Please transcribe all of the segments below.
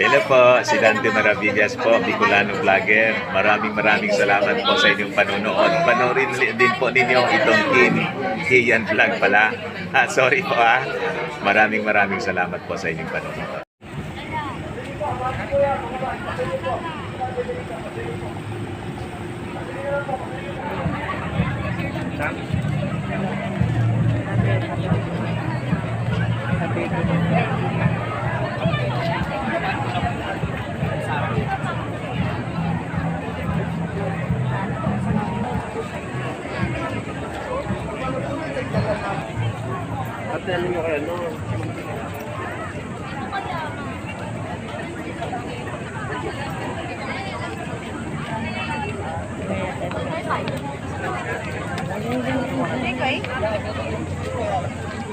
Hello po, si Dante Maravillas po, Bicolano Vlogger. Maraming salamat po sa inyong panonood. Panoorin din po ninyo itong Kyan vlog pala. Sorry po Maraming salamat po sa inyong panonood. Atin nyo kayo, no?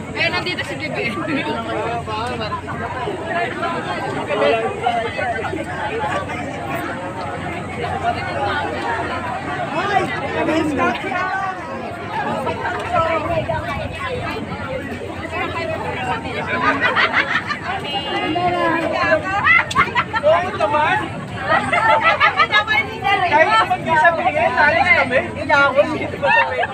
Kaya nandito si BBM. Oo naman! Kahit naman kayo sabihin, alis kami. Hindi ako, dito ba sabihin?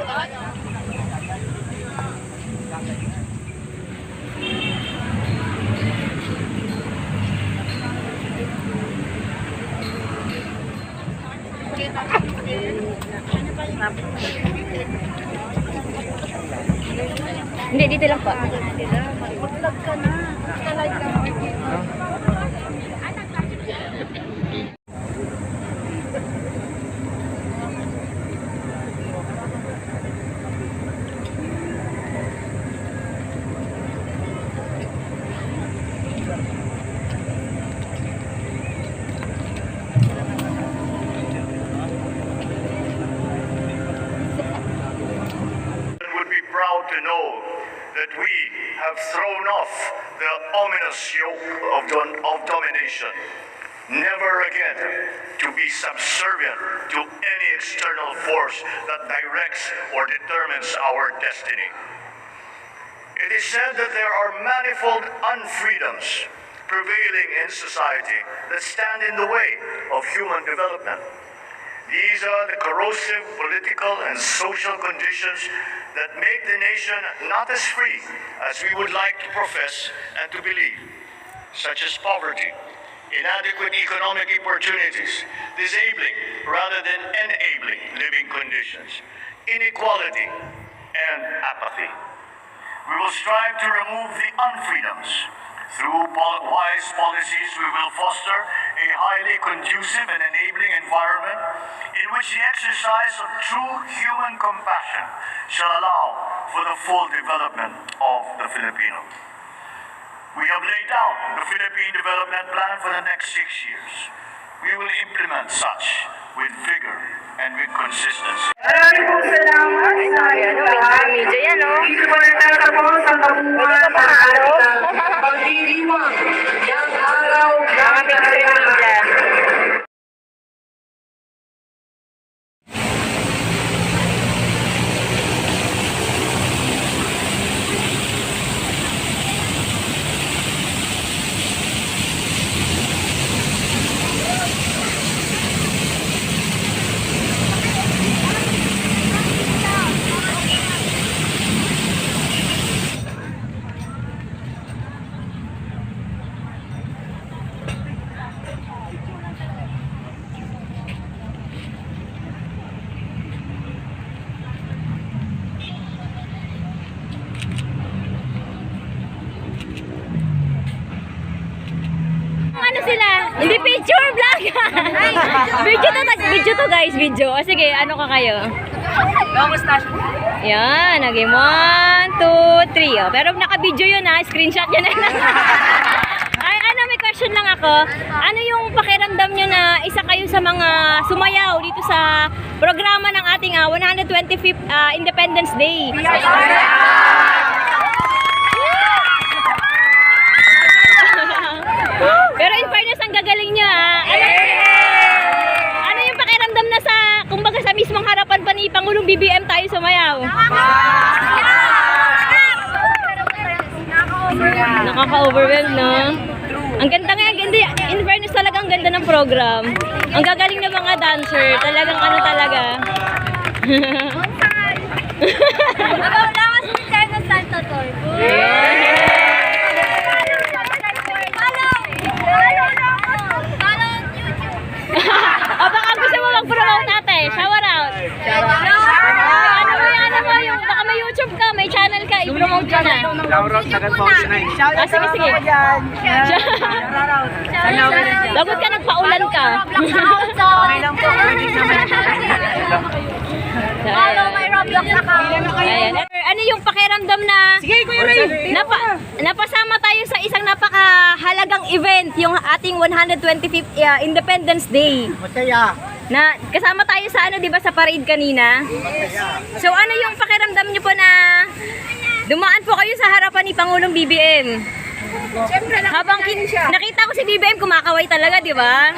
Hindi, dito lang po. To know that we have thrown off the ominous yoke of domination, never again to be subservient to any external force that directs or determines our destiny. It is said that there are manifold unfreedoms prevailing in society that stand in the way of human development. These are the corrosive political and social conditions that make the nation not as free as we would like to profess and to believe, such as poverty, inadequate economic opportunities, disabling rather than enabling living conditions, inequality, and apathy. We will strive to remove the unfreedoms. Through wise policies, we will foster a highly conducive and enabling environment in which the exercise of true human compassion shall allow for the full development of the Filipino. We have laid out the Philippine Development Plan for the next 6 years. We will implement such with vigor and with consistency. Maraming pong salamat sa inyo lahat. Dito po nagtatapos ang kabuuan ng ating pagdiriwang ng araw ng Kaya. Ano sila? Hindi picture vlog. Video to guys, video. O sige, ano ka kayo? Yan, naging 1, 2, 3. Pero naka-video yun screenshot yun. Ay, may question lang ako. Ano yung pakiramdam nyo na isa kayo sa mga sumayaw dito sa programa ng ating 125th Independence Day? Pero in fairness, ang gagaling nyo Ano yung pakiramdam na kumbaga sa mismong harapan pa ni Pangulong BBM tayo sumayaw? Nakaka-overwhelm, no? Ang ganda nga, hindi. in fairness talaga ang ganda ng program. Ang gagaling ng mga dancer. Talagang ano talaga. O baka gusto mo mag-promote ate. Shower out. Ano mo yung baka may YouTube ka, may channel ka, i-promote ka na. Sige, sige. Lagot ka, nagpaulan ka. Follow my Roblox account. Ayan. Ano yung pakiramdam na napasama tayo sa isang napakahalagang event, yung ating 125th Independence Day. Masaya. Na kasama tayo sa ano, 'di ba, sa parade kanina? So ano yung pakiramdam niyo po na dumaan po kayo sa harapan ni Pangulong BBM? Siyempre, Habang nakita ko si BBM, kumakaway talaga, 'di ba?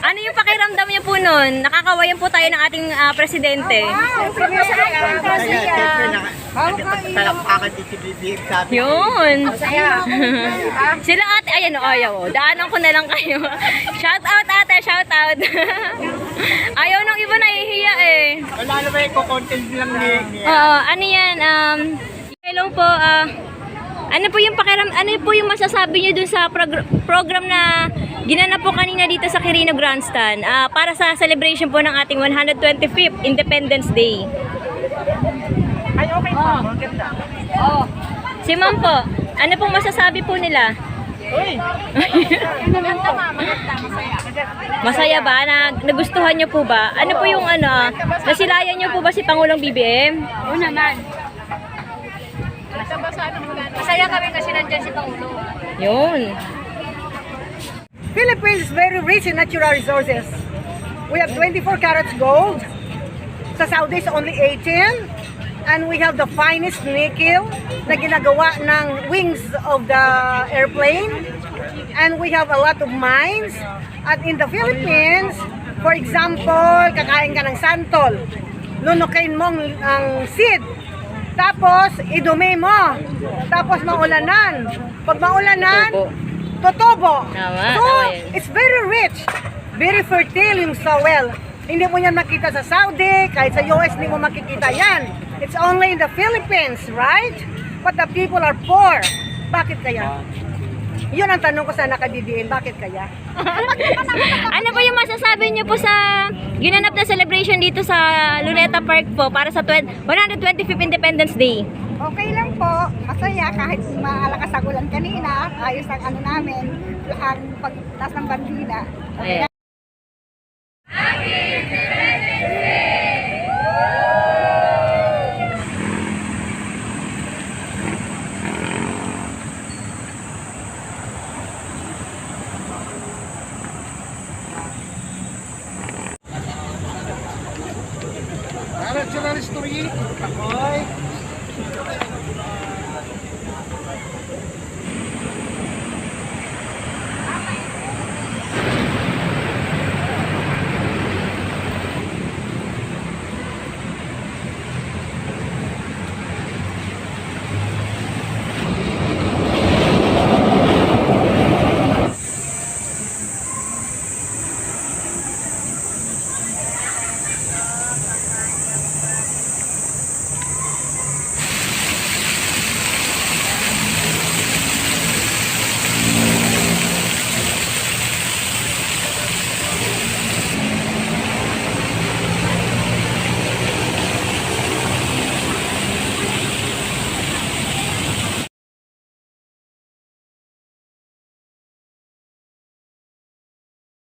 Ano yung pakiramdam niyo po noon? Nakakawayan po tayo ng ating presidente. Talakpakan din si BBM sabi. Yun. Sila ate, ayan o, ayaw. Daanan ko na lang kayo. Shout out ate, shout out. Ayaw nung iba nahihiya eh. Wala na ba yung content lang niya? Oo, ano yan, hello po, ano po yung ano po yung masasabi niyo dun sa program na ginanap po kanina dito sa Quirino Grandstand para sa celebration po ng ating 125th Independence Day? Ay, okay po. Maganda. Oh. Si ma'am po, ano pong masasabi po nila? Uy! Masaya ba? Nagustuhan niyo po ba? Ano po yung nasilayan niyo po ba si Pangulong BBM? Oo naman. Masaya kami kasi nandiyan si Pangulo. Yun. Philippines is very rich in natural resources. We have 24 carats gold. Sa Saudi is only 18. And we have the finest nickel na ginagawa ng wings of the airplane. And we have a lot of mines. At in the Philippines, for example, kakain ka ng santol. Lunukin mo ang seed. Tapos, idumi mo. Tapos, maulanan. Pag maulanan, totobo. Tama, So, tama yun. it's very rich. Very fertile yung soil. Hindi mo yan makita sa Saudi, kahit sa US, hindi mo makikita yan. It's only in the Philippines, right? But the people are poor. Bakit kaya? Yun ang tanong ko sa naka-BBM, bakit kaya? Ano po yung masasabi niyo po sa ginanap na celebration dito sa Luneta Park po para sa 125th Independence Day? Okay lang po. Masaya kahit malakas ang ulan kanina. Ayos ang ano namin. Ang pagtas ng bandila. Ayan. National story. Akoy.